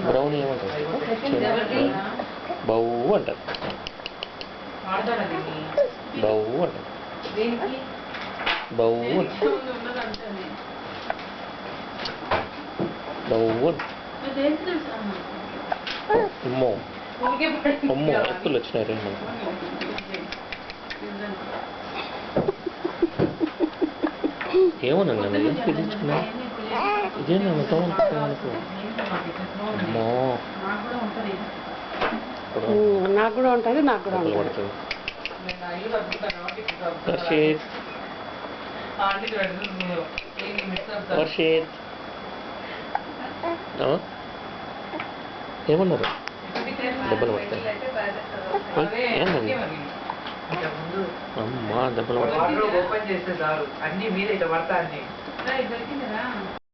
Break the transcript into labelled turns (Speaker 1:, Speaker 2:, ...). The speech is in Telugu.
Speaker 1: బ్రౌన్ ఏమంటారు బౌ అంటారు బౌ అంటారు బౌ బౌ అమ్మో అమ్మో ఎత్తులు వచ్చినాయి రెండు ఏమోనండి నన్ను ఎందుకు పిలిపించుకున్నా ఇదేనా మొత్తం అమ్మో
Speaker 2: నాకు కూడా ఉంటుంది నాకు కూడా
Speaker 1: పడుతుంది వర్షిత్ ఏమన్నారు దెబ్బలు పడతాయి ఏమండి అమ్మా దెబ్బలు పడతాయి
Speaker 3: ఓపెన్ చేస్తే చాలు అన్ని మీద ఇట్లా పడతా అన్ని